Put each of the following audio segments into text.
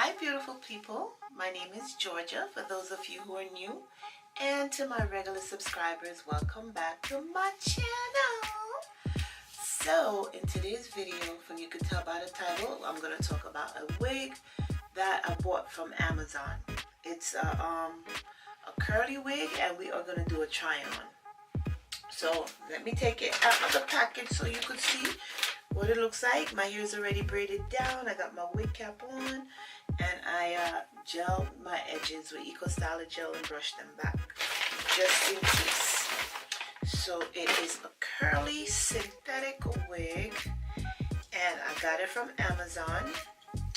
Hi beautiful people, my name is Georgia for those of you who are new, and to my regular subscribers, welcome back to my channel. So in today's video, from you can tell by the title, I'm going to talk about a wig that I bought from Amazon. It's a curly wig and we are going to do a try on. So let me take it out of the package so you can see what it looks like. My hair is already braided down. I got my wig cap on, and I gelled my edges with Eco Styler gel and brushed them back just in case. So it is a curly synthetic wig, and I got it from Amazon.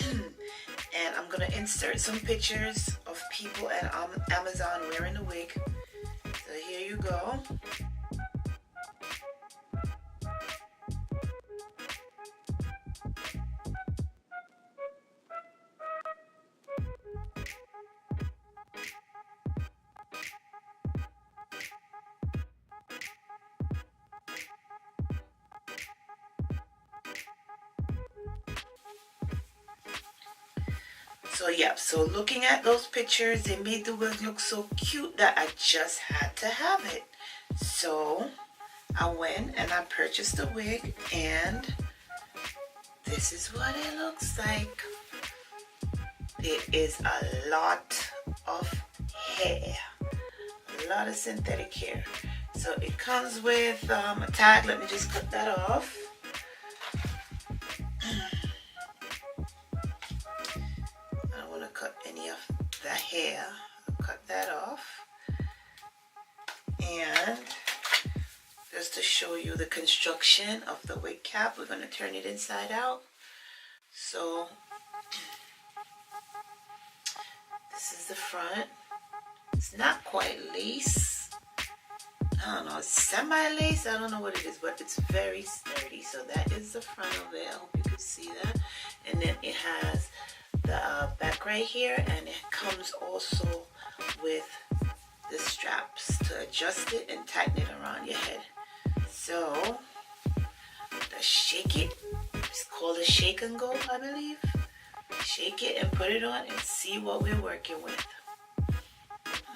And I'm gonna insert some pictures of people at Amazon wearing the wig. So here you go. So yeah, so looking at those pictures, they made the wig look so cute that I just had to have it. So I went and I purchased the wig, and this is what it looks like. It is a lot of hair, a lot of synthetic hair. So it comes with a tag. Let me just cut that off. Cut any of the hair. I'll cut that off. And just to show you the construction of the wig cap, we're going to turn it inside out. So this is the front. It's not quite lace. I don't know, it's semi-lace. I don't know what it is, but it's very sturdy. So that is the front of it. I hope you can see that. And then it has the back right here, and it comes also with the straps to adjust it and tighten it around your head. So let's shake it. It's called a shake and go, I believe. Shake it and put it on and see what we're working with.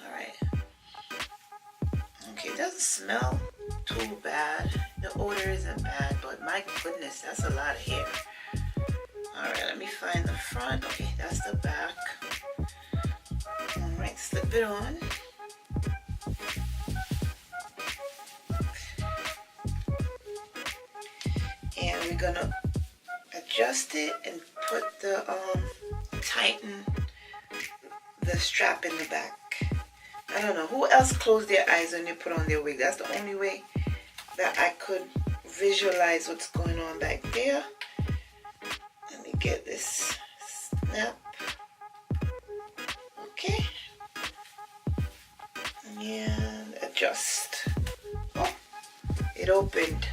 Alright. Okay, it doesn't smell too bad. The odor isn't bad, but my goodness, that's a lot of hair. Alright, let me find the front. Okay, that's the back. Alright, slip it on. And we're gonna adjust it and put the tighten the strap in the back. I don't know who else closed their eyes when they put on their wig. That's the only way that I could visualize what's going on back there. Let me get this snap. Okay. And adjust. Oh, it opened.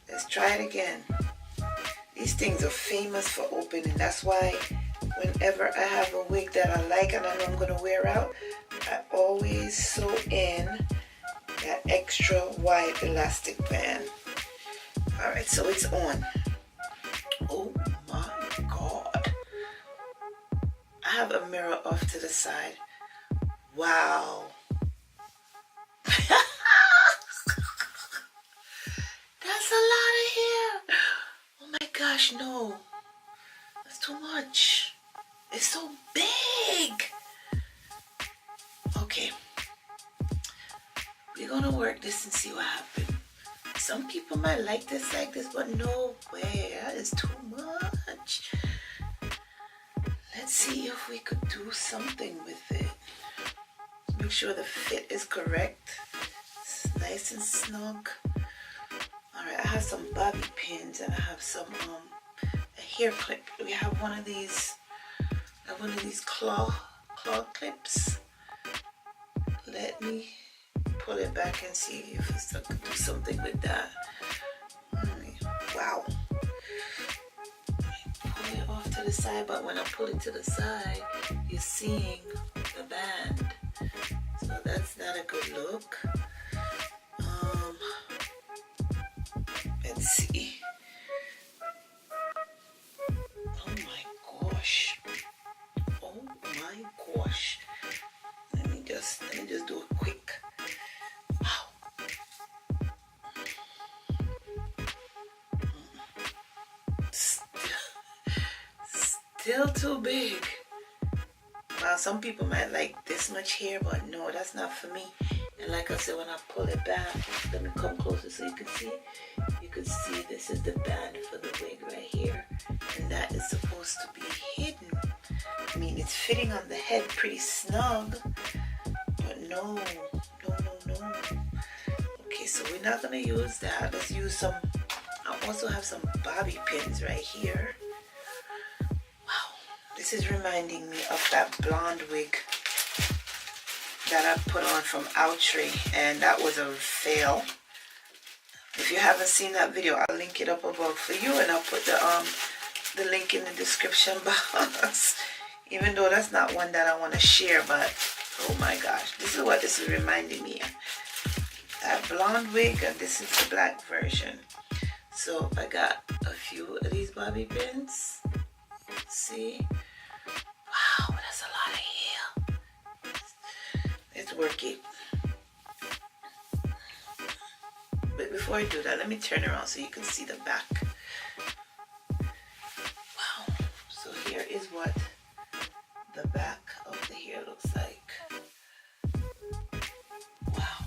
Let's try it again. These things are famous for opening. That's why whenever I have a wig that I like and I know I'm going to wear out, I always sew in that extra wide elastic band. Alright, so it's on. Oh my God. I have a mirror off to the side. Wow. That's a lot of hair. Oh my gosh, no. That's too much. It's so big. Okay. We're gonna work this and see what happens. Some people might like this, but no way. That is too much. Let's see if we could do something with it. Make sure the fit is correct. It's nice and snug. Alright, I have some bobby pins and I have some a hair clip. We have one of these claw clips. Let me pull it back and see if I can do something with that. Wow. Pull it off to the side, but when I pull it to the side, you're seeing the band. So that's not a good look. Let's see. Oh my gosh. wash. Let me just do a quick. Wow. Still too big. Wow, some people might like this much hair, but no, that's not for me. And like I said, when I pull it back, let me come closer so you can see. You can see this is the band for the wig right here. And that is supposed to be hidden. I mean, it's fitting on the head pretty snug. But no. Okay, so we're not going to use that. Let's use some, I also have some bobby pins right here. Wow, this is reminding me of that blonde wig that I put on from Outre, and that was a fail. If you haven't seen that video, I'll link it up above for you, and I'll put the link in the description box. Even though that's not one that I want to share, but oh my gosh, this is what this is reminding me of. That blonde wig, and this is the black version. So I got a few of these bobby pins. See? Wow, that's a lot of hair. Let's work it. But before I do that, let me turn around so you can see the back. Wow. So here is what the back of the hair looks like. Wow.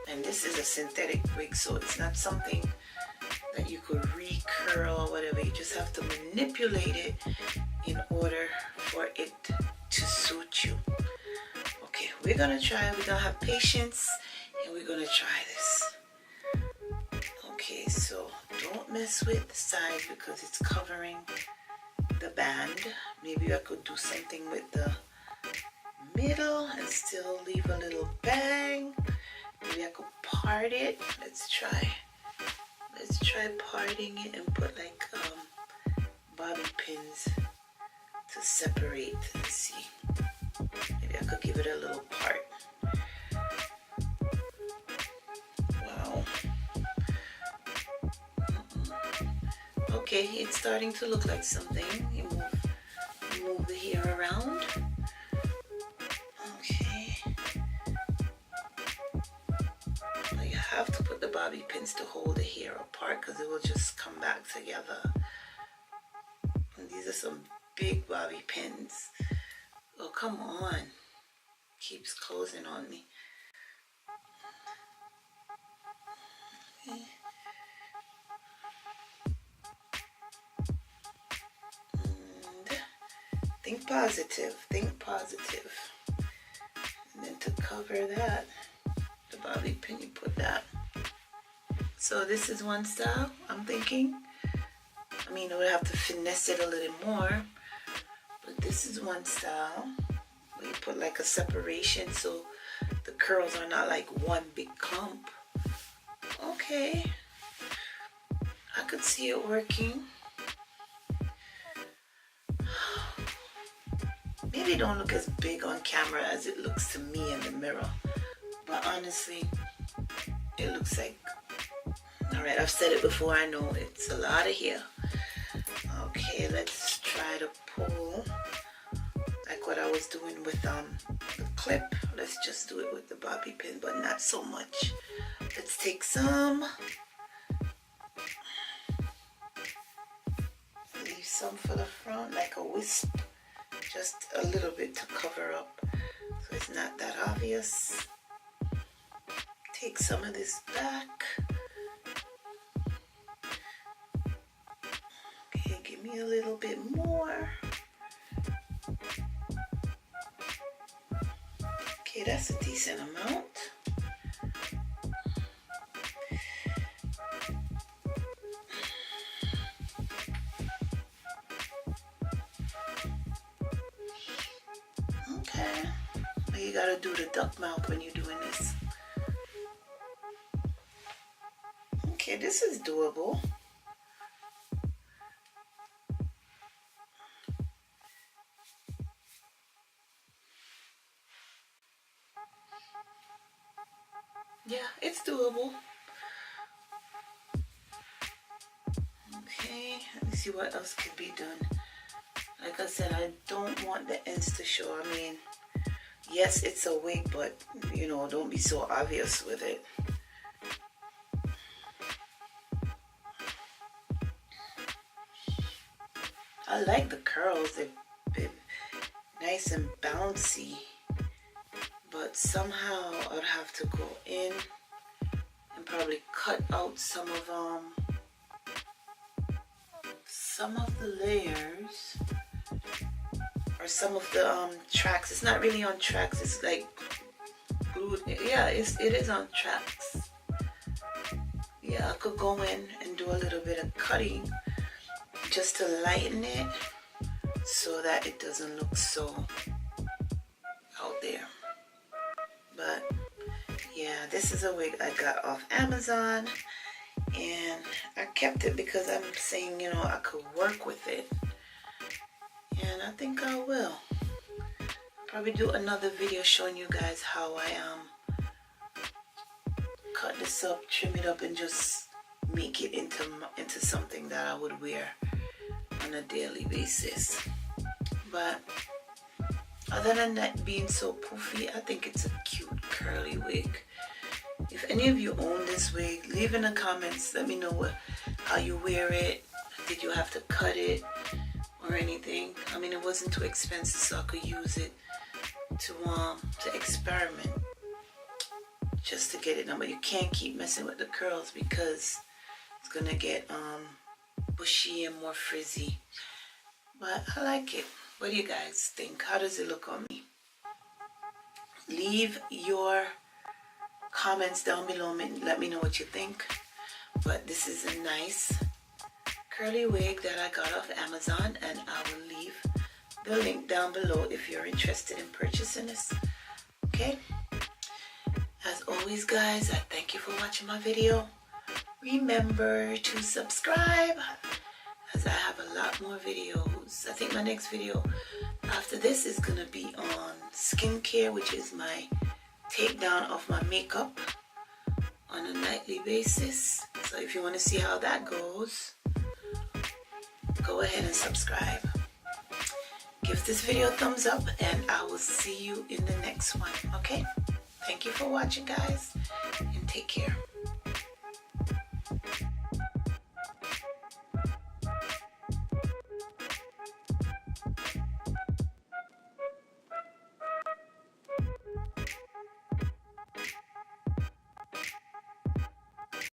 And this is a synthetic wig, so it's not something that you could recurl or whatever. You just have to manipulate it in order for it to suit you. Okay, we're gonna try. We're gonna have patience, and we're gonna try this. Okay, so don't mess with the sides because it's covering the band. Maybe I could do something with the middle and still leave a little bang. Maybe I could part it. Let's try parting it and put like bobby pins to separate. Let's see. Maybe I could give it a little part. Wow. Okay, it's starting to look like something. You move the hair around. Okay. Now you have to put the bobby pins to hold the hair apart because it will just come back together. And these are some big bobby pins. Oh, come on. Keeps closing on me. Okay. Think positive, think positive. And then to cover that, the bobby pin, you put that. So this is one style, I'm thinking. I mean, I would have to finesse it a little more. But this is one style. Where you put like a separation so the curls are not like one big clump. Okay. I could see it working. Maybe it don't look as big on camera as it looks to me in the mirror. But honestly, it looks like, alright, I've said it before, I know it's a lot of hair. Okay, let's try to pull like what I was doing with the clip. Let's just do it with the bobby pin, but not so much. Let's take some. Leave some for the front, like a wisp. Just a little bit to cover up so it's not that obvious. Take some of this back. Okay, give me a little bit more. Okay, that's a decent amount. Okay, you gotta do the duck mouth when you're doing this. Okay, this is doable. Yeah, it's doable. Okay, let me see what else could be done. Like I said, I don't want the ends to show. I mean, yes, it's a wig, but you know, don't be so obvious with it. I like the curls. They're nice and bouncy. But somehow I'd have to go in and probably cut out some of the layers, or some of the tracks. It's not really on tracks. It's like glued. Yeah, it is on tracks. Yeah, I could go in and do a little bit of cutting just to lighten it so that it doesn't look so out there. But yeah, this is a wig I got off Amazon, and I kept it because I'm saying, you know, I could work with it, and I think I will probably do another video showing you guys how I cut this up, trim it up, and just make it into something that I would wear on a daily basis. But other than that being so poofy, I think it's a cute curly wig. If any of you own this wig, leave in the comments. Let me know how you wear it. Did you have to cut it or anything? I mean, it wasn't too expensive, so I could use it to experiment, just to get it done. But you can't keep messing with the curls because it's gonna get bushy and more frizzy. But I like it. What do you guys think? How does it look on me? Leave your comments down below and let me know what you think. But this is a nice curly wig that I got off Amazon, and I will leave the link down below if you're interested in purchasing this. Okay? As always, guys, I thank you for watching my video. Remember to subscribe, as I have a lot more videos. I think my next video after this is gonna be on skincare, which is my takedown of my makeup on a nightly basis. So if you want to see how that goes, go ahead and subscribe. Give this video a thumbs up, and I will see you in the next one. Okay? Thank you for watching, guys, and take care.